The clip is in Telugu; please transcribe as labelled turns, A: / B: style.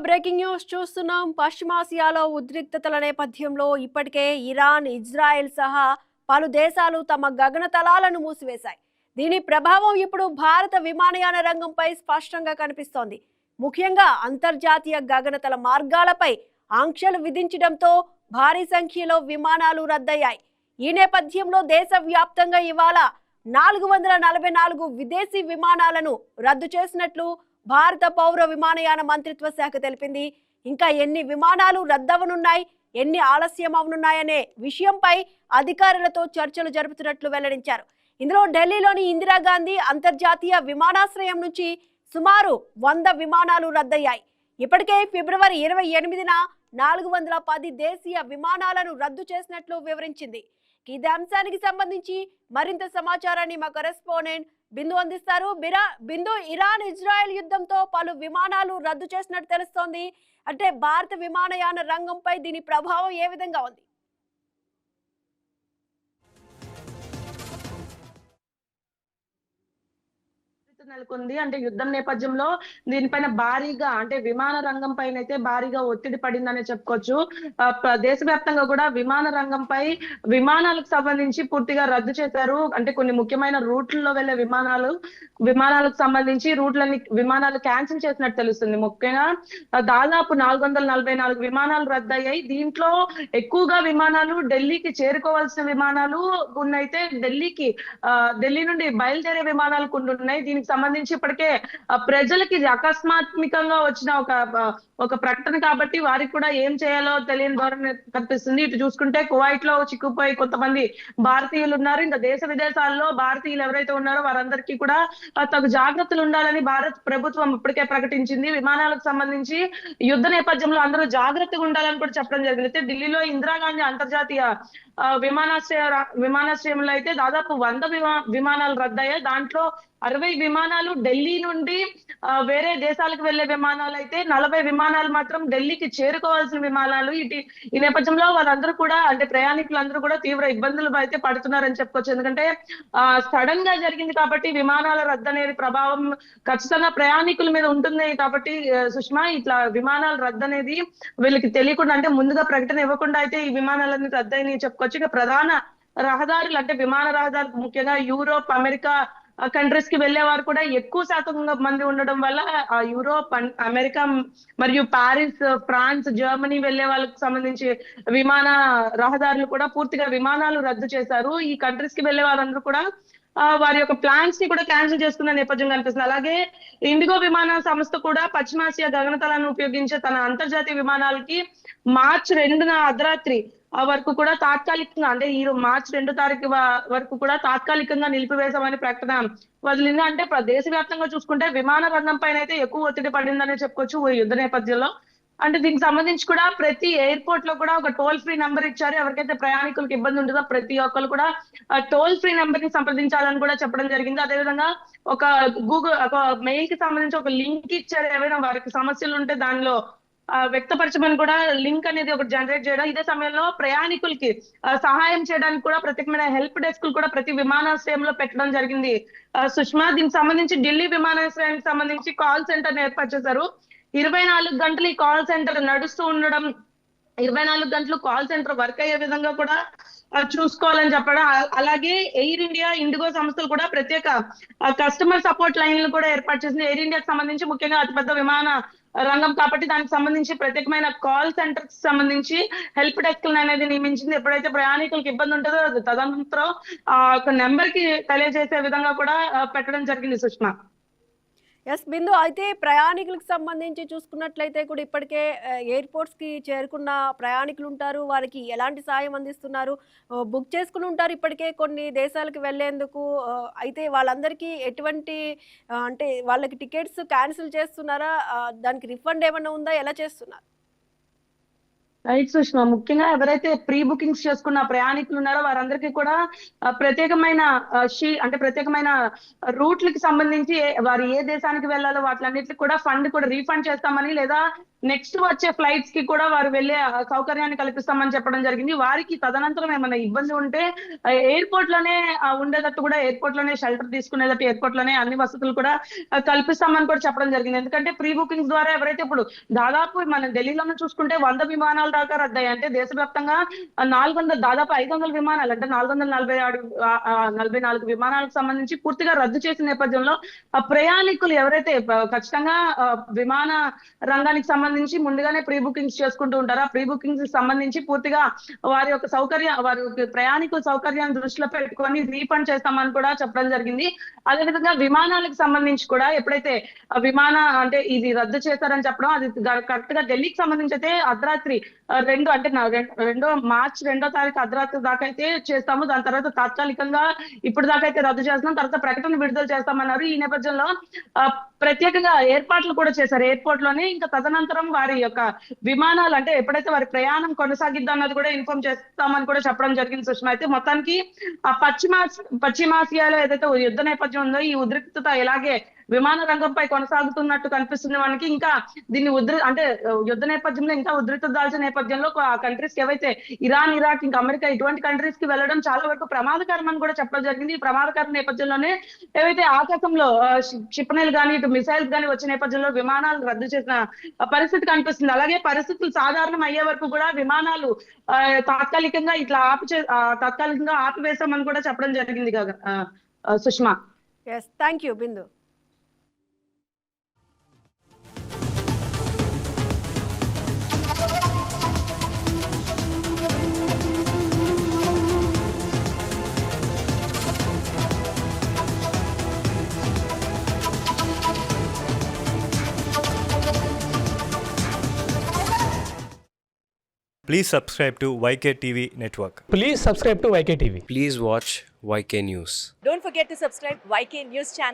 A: బ్రేకింగ్ న్యూస్ చూస్తున్నాం. పశ్చిమాసియాలో ఉద్రిక్తతల నేపథ్యంలో ఇప్పటికే ఇరాన్, ఇజ్రాయెల్ సహా పలు దేశాలు తమ గగనతలాలను మూసివేశాయి. దీని ప్రభావం ఇప్పుడు భారత విమానయాన రంగంపై స్పష్టంగా కనిపిస్తోంది. ముఖ్యంగా అంతర్జాతీయ గగనతల మార్గాలపై ఆంక్షలు విధించడంతో భారీ సంఖ్యలో విమానాలు రద్దయ్యాయి. ఈ నేపథ్యంలో దేశవ్యాప్తంగా ఇవాళ 444 విదేశీ విమానాలను రద్దు చేసినట్లు భారత పౌర విమానయాన మంత్రిత్వ శాఖ తెలిపింది. ఇంకా ఎన్ని విమానాలు రద్దవనున్నాయి, ఎన్ని ఆలస్యం అవనున్నాయనే విషయంపై అధికారులతో చర్చలు జరుపుతున్నట్లు వెల్లడించారు. ఇందులో ఢిల్లీలోని ఇందిరాగాంధీ అంతర్జాతీయ విమానాశ్రయం నుంచి సుమారు 100 విమానాలు రద్దయ్యాయి. ఇప్పటికే ఫిబ్రవరి 28న 410 దేశీయ విమానాలను రద్దు చేసినట్లు వివరించింది. ఇదే అంశానికి సంబంధించి మరింత సమాచారాన్ని మా కరెస్పాండెంట్ బిందు అందిస్తారు. బిందు, ఇరాన్ ఇజ్రాయెల్ యుద్ధంతో పలు విమానాలు రద్దు చేసినట్టు తెలుస్తోంది. అంటే భారత విమానయాన రంగంపై దీని ప్రభావం ఏ విధంగా ఉంది?
B: నెలకొంది. అంటే యుద్ధం నేపథ్యంలో దీనిపైన భారీగా అంటే విమాన రంగం పైన అయితే భారీగా ఒత్తిడి పడిందనే చెప్పుకోవచ్చు. దేశవ్యాప్తంగా కూడా విమాన రంగంపై విమానాలకు సంబంధించి పూర్తిగా రద్దు చేశారు. అంటే కొన్ని ముఖ్యమైన రూట్లలో వెళ్లే విమానాలకు సంబంధించి విమానాలు క్యాన్సిల్ చేసినట్టు తెలుస్తుంది. ముఖ్యంగా దాదాపు 444 విమానాలు రద్దయ్యాయి. దీంట్లో ఎక్కువగా విమానాలు ఢిల్లీకి చేరుకోవాల్సిన విమానాలు ఉన్నైతే ఢిల్లీ నుండి బయలుదేరే విమానాలు కొన్ని ఉన్నాయి. దీనికి సంబంధించి ఇప్పటికే ప్రజలకి అకస్మాత్మికంగా వచ్చిన ఒక ప్రకటన కాబట్టి వారికి కూడా ఏం చేయాలో తెలియని ధోరణి కనిపిస్తుంది. ఇటు చూసుకుంటే కువైట్ లో చిక్కుపోయి కొంతమంది భారతీయులు ఉన్నారు. ఇంకా దేశ విదేశాల్లో భారతీయులు ఎవరైతే ఉన్నారో వారందరికీ కూడా తగు జాగ్రత్తలు ఉండాలని భారత ప్రభుత్వం ఇప్పటికే ప్రకటించింది. విమానాలకు సంబంధించి యుద్ధ నేపథ్యంలో అందరూ జాగ్రత్తగా ఉండాలని కూడా చెప్పడం జరిగింది. అయితే ఢిల్లీలో ఇందిరాగాంధీ అంతర్జాతీయ విమానాశ్రయంలో అయితే దాదాపు 100 విమానాలు రద్దయ్యాయి. దాంట్లో 60 విమానాలు ఢిల్లీ నుండి వేరే దేశాలకు వెళ్లే విమానాలు అయితే 40 విమానాలు మాత్రం ఢిల్లీకి చేరుకోవాల్సిన విమానాలు. ఈ నేపథ్యంలో వాళ్ళందరూ కూడా అంటే ప్రయాణికులందరూ కూడా తీవ్ర ఇబ్బందులు అయితే పడుతున్నారని చెప్పుకోవచ్చు. ఎందుకంటే సడన్ గా జరిగింది కాబట్టి విమానాల రద్దు అనేది ప్రభావం ఖచ్చితంగా ప్రయాణికుల మీద ఉంటుంది కాబట్టి సుష్మా, ఇట్లా విమానాల రద్దు అనేది వీళ్ళకి తెలియకుండా అంటే ముందుగా ప్రకటన ఇవ్వకుండా అయితే ఈ విమానాలన్నీ రద్దయిని చెప్పుకోవచ్చు. ఇక ప్రధాన రహదారులు అంటే విమాన రహదారులు ముఖ్యంగా యూరోప్, అమెరికా కంట్రీస్ కి వెళ్లే వారు కూడా ఎక్కువ శాతం మంది ఉండడం వల్ల యూరోప్, అమెరికా మరియు పారిస్, ఫ్రాన్స్, జర్మనీ వెళ్లే వాళ్ళకి సంబంధించి విమాన రహదారులు కూడా పూర్తిగా విమానాలు రద్దు చేశారు. ఈ కంట్రీస్ కి వెళ్లే వాళ్ళందరూ కూడా వారి యొక్క ప్లాన్స్ ని కూడా క్యాన్సిల్ చేసుకున్న నేపథ్యం కనిపిస్తుంది. అలాగే ఇండిగో విమాన సంస్థ కూడా పశ్చిమాసియా గగనతలాన్ని ఉపయోగించే తన అంతర్జాతీయ విమానాలకి మార్చి 2న అర్ధరాత్రి వరకు కూడా తాత్కాలికంగా అంటే ఈ మార్చి 2 తారీఖు వరకు కూడా తాత్కాలికంగా నిలిపివేశామని ప్రకటన వదిలింది. అంటే దేశవ్యాప్తంగా చూసుకుంటే విమాన రంగం పైన అయితే ఎక్కువ ఒత్తిడి పడిందనే చెప్పుకోవచ్చు ఈ యుద్ధ నేపథ్యంలో. అంటే దీనికి సంబంధించి కూడా ప్రతి ఎయిర్పోర్ట్ లో కూడా ఒక టోల్ ఫ్రీ నెంబర్ ఇచ్చారు. ఎవరికైతే ప్రయాణికులకు ఇబ్బంది ఉంటుందో ప్రతి ఒక్కరు కూడా టోల్ ఫ్రీ నెంబర్ ని సంప్రదించాలని కూడా చెప్పడం జరిగింది. అదేవిధంగా ఒక మెయిల్ కి సంబంధించి ఒక లింక్ ఇచ్చారు. ఏవైనా వారికి సమస్యలు ఉంటే దానిలో వ్యక్తపరచమని కూడా లింక్ అనేది ఒకటి జనరేట్ చేయడం. ఇదే సమయంలో ప్రయాణికులకి సహాయం చేయడానికి కూడా ప్రత్యేకమైన హెల్ప్ డెస్క్ కూడా ప్రతి విమానాశ్రయంలో పెట్టడం జరిగింది. సుష్మా, దీనికి సంబంధించి ఢిల్లీ విమానాశ్రయానికి సంబంధించి కాల్ సెంటర్ ఏర్పాటు చేశారు. 24 గంటలు ఈ కాల్ సెంటర్ నడుస్తూ ఉండడం, 24 గంటలు కాల్ సెంటర్ వర్క్ అయ్యే విధంగా కూడా చూసుకోవాలని చెప్పడం. అలాగే ఎయిర్ ఇండియా, ఇండిగో సంస్థలు కూడా ప్రత్యేక కస్టమర్ సపోర్ట్ లైన్లు కూడా ఏర్పాటు చేసింది. ఎయిర్ ఇండియాకి సంబంధించి ముఖ్యంగా అతిపెద్ద విమాన రంగం కాబట్టి దానికి సంబంధించి ప్రత్యేకమైన కాల్ సెంటర్ కి సంబంధించి హెల్ప్ డెస్క్ అనేది నియమించింది. ఎప్పుడైతే ప్రయాణికులకు ఇబ్బంది ఉంటుందో తదనంతరం ఒక నెంబర్ కి తెలియజేసే విధంగా కూడా పెట్టడం జరిగింది సుష్మా.
A: ఎస్ బిందు, అయితే ప్రయాణికులకు సంబంధించి చూసుకున్నట్లయితే కూడా ఇప్పటికే ఎయిర్పోర్ట్స్కి చేరుకున్న ప్రయాణికులు ఉంటారు. వారికి ఎలాంటి సాయం అందిస్తున్నారు? బుక్ చేసుకుని ఉంటారు ఇప్పటికే కొన్ని దేశాలకు వెళ్ళేందుకు. అయితే వాళ్ళందరికీ ఎటువంటి అంటే వాళ్ళకి టికెట్స్ క్యాన్సిల్ చేస్తున్నారా? దానికి రిఫండ్ ఏమైనా ఉందా? ఎలా చేస్తున్నారు?
B: రైట్ సుష్మా, ముఖ్యంగా ఎవరైతే ప్రీ బుకింగ్స్ చేసుకున్న ప్రయాణికులు ఉన్నారో వారందరికీ కూడా ప్రత్యేకమైన ప్రత్యేకమైన రూట్లకి సంబంధించి వారు ఏ దేశానికి వెళ్లాలో వాటిలన్నిటికి కూడా ఫండ్ కూడా రీఫండ్ చేస్తామని లేదా నెక్స్ట్ వచ్చే ఫ్లైట్స్ కి కూడా వారు వెళ్లే సౌకర్యాన్ని కల్పిస్తామని చెప్పడం జరిగింది. వారికి తదనంతరం ఏమైనా ఇబ్బంది ఉంటే ఎయిర్పోర్ట్ లోనే ఉండేటట్టు కూడా, ఎయిర్పోర్ట్ లోనే షెల్టర్ తీసుకునేటట్టు, ఎయిర్పోర్ట్ లోనే అన్ని వసతులు కూడా కల్పిస్తామని కూడా చెప్పడం జరిగింది. ఎందుకంటే ప్రీ బుకింగ్స్ ద్వారా ఎవరైతే ఇప్పుడు దాదాపు మన ఢిల్లీలోనే చూసుకుంటే 100 విమానాల దాకా రద్దయ్యాయి. అంటే దేశవ్యాప్తంగా 400 దాదాపు 500 విమానాలు అంటే 444 విమానాలకు సంబంధించి పూర్తిగా రద్దు చేసిన నేపథ్యంలో ప్రయాణికులు ఎవరైతే ఖచ్చితంగా విమాన రంగానికి సంబంధించి ముందుగానే ప్రీ బుకింగ్స్ చేసుకుంటూ ఉంటారు. ఆ ప్రీ బుకింగ్స్ సంబంధించి పూర్తిగా వారి యొక్క వారి ప్రయాణికుల సౌకర్యాన్ని దృష్టిలో పెట్టుకొని రీఫండ్ చేస్తామని కూడా చెప్పడం జరిగింది. అదేవిధంగా విమానాలకు సంబంధించి కూడా ఎప్పుడైతే అంటే ఇది రద్దు చేశారని చెప్పడం, అది కరెక్ట్ గా ఢిల్లీకి సంబంధించి అయితే అర్ధరాత్రి 2 మార్చి 2వ తారీఖు అర్ధరాత్రి దాకా అయితే చేస్తాము. దాని తర్వాత తాత్కాలికంగా ఇప్పుడు దాకా అయితే రద్దు చేస్తున్నాం, తర్వాత ప్రకటన విడుదల చేస్తామన్నారు. ఈ నేపథ్యంలో ప్రత్యేకంగా ఏర్పాట్లు కూడా చేశారు ఎయిర్పోర్ట్ లోనే. ఇంకా తదనంతరం వారి యొక్క విమానాలు అంటే ఎప్పుడైతే వారి ప్రయాణం కొనసాగిద్దాం అన్నది కూడా ఇన్ఫార్మ్ చేస్తామని కూడా చెప్పడం జరిగింది సుష్మా. అయితే మొత్తానికి ఆ పశ్చిమాసియాలో ఏదైతే యుద్ధ నేపథ్యం ఉందో, ఈ ఉద్రిక్తత ఇలాగే విమాన రంగంపై కొనసాగుతున్నట్టు కనిపిస్తుంది మనకి. ఇంకా దీన్ని అంటే యుద్ధ నేపథ్యంలో ఇంకా ఉద్రిక్తత దాల్చిన నేపథ్యంలో ఆ కంట్రీస్ కి ఏవైతే ఇరాన్, ఇరాక్, ఇంకా అమెరికా ఇటువంటి కంట్రీస్ కి వెళ్ళడం చాలా వరకు ప్రమాదకరం అని కూడా చెప్పడం జరిగింది. ఈ ప్రమాదకర నేపథ్యంలోనే ఏవైతే ఆకాశంలో క్షిపణులు కానీ ఇటు మిసైల్స్ కానీ వచ్చే నేపథ్యంలో విమానాలు రద్దు చేసిన పరిస్థితి కనిపిస్తుంది. అలాగే పరిస్థితులు సాధారణం అయ్యే వరకు కూడా విమానాలు తాత్కాలికంగా తాత్కాలికంగా ఆపివేశామని కూడా చెప్పడం జరిగింది కదా Sushma.
A: Yes, thank you Bindu.
C: Please subscribe to YK TV Network.
D: Please subscribe to YK TV.
E: Please watch YK News.
F: Don't forget to subscribe YK News channel